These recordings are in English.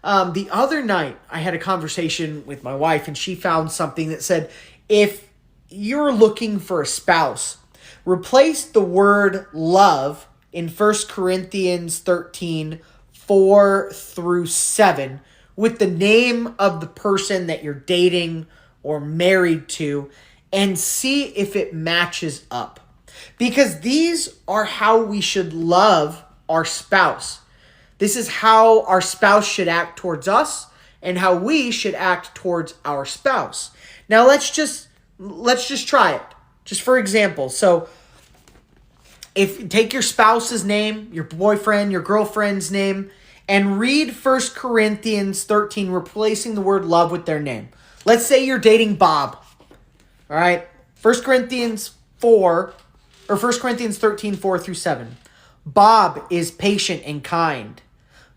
The other night, I had a conversation with my wife, and she found something that said, if you're looking for a spouse, replace the word love in 1 Corinthians 13, 4 through 7 with the name of the person that you're dating or married to, and see if it matches up. Because these are how we should love our spouse. This is how our spouse should act towards us and how we should act towards our spouse. Now let's just try it. Just for example. So if take your spouse's name, your boyfriend, your girlfriend's name, and read 1 Corinthians 13, replacing the word love with their name. Let's say you're dating Bob. All right? 1 Corinthians 13, 4 through 7. Bob is patient and kind.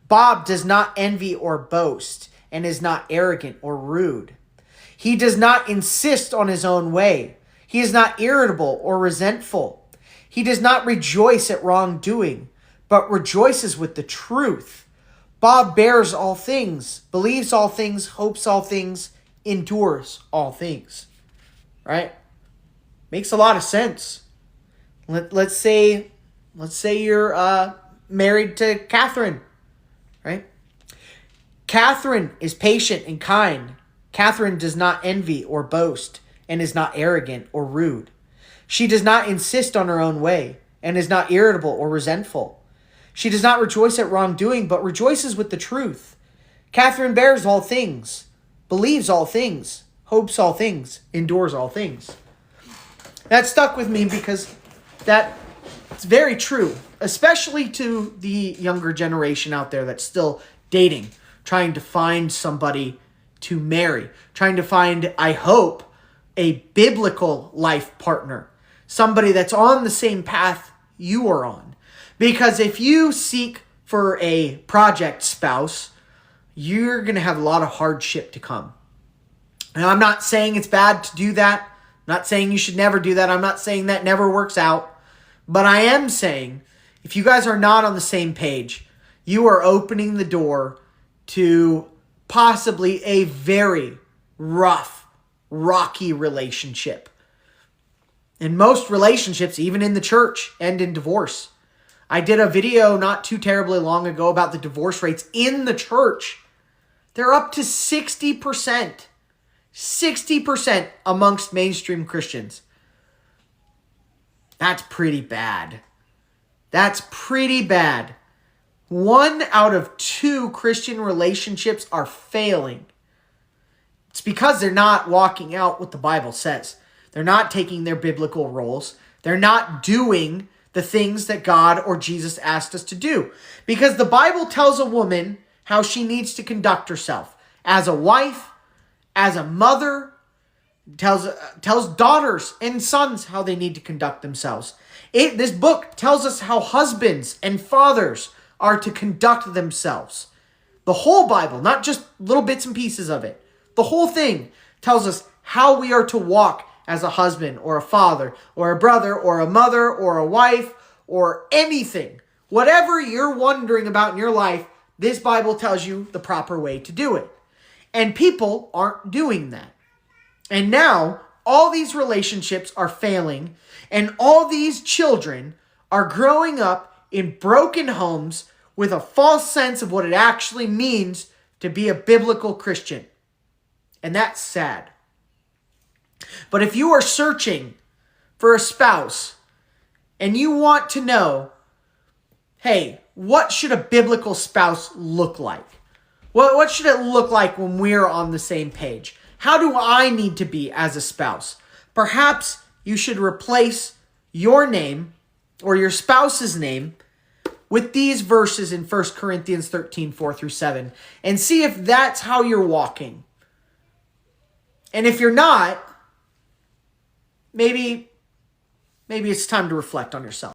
Bob does not envy or boast and is not arrogant or rude. He does not insist on his own way. He is not irritable or resentful. He does not rejoice at wrongdoing, but rejoices with the truth. Bob bears all things, believes all things, hopes all things, endures all things. Right? Makes a lot of sense. Let's say you're married to Catherine, right? Catherine is patient and kind. Catherine does not envy or boast and is not arrogant or rude. She does not insist on her own way and is not irritable or resentful. She does not rejoice at wrongdoing, but rejoices with the truth. Catherine bears all things, believes all things, hopes all things, endures all things. That stuck with me because it's very true, especially to the younger generation out there that's still dating, trying to find somebody to marry, trying to find, I hope, a biblical life partner, somebody that's on the same path you are on. Because if you seek for a project spouse, you're going to have a lot of hardship to come. Now, I'm not saying it's bad to do that. I'm not saying you should never do that. I'm not saying that never works out. But I am saying, if you guys are not on the same page, you are opening the door to possibly a very rough, rocky relationship. And most relationships, even in the church, end in divorce. I did a video not too terribly long ago about the divorce rates in the church. They're up to 60%. 60% amongst mainstream Christians. That's pretty bad. That's pretty bad. 1 out of 2 Christian relationships are failing. It's because they're not walking out what the Bible says. They're not taking their biblical roles. They're not doing the things that God or Jesus asked us to do. Because the Bible tells a woman how she needs to conduct herself. As a wife, as a mother, tells daughters and sons how they need to conduct themselves. This book tells us how husbands and fathers are to conduct themselves. The whole Bible, not just little bits and pieces of it. The whole thing tells us how we are to walk as a husband or a father or a brother or a mother or a wife or anything. Whatever you're wondering about in your life, this Bible tells you the proper way to do it. And people aren't doing that. And now, all these relationships are failing, and all these children are growing up in broken homes with a false sense of what it actually means to be a biblical Christian. And that's sad. But if you are searching for a spouse, and you want to know, hey, what should a biblical spouse look like? What should it look like when we're on the same page? How do I need to be as a spouse? Perhaps you should replace your name or your spouse's name with these verses in 1 Corinthians 13, 4 through 7, and see if that's how you're walking. And if you're not, maybe it's time to reflect on yourself.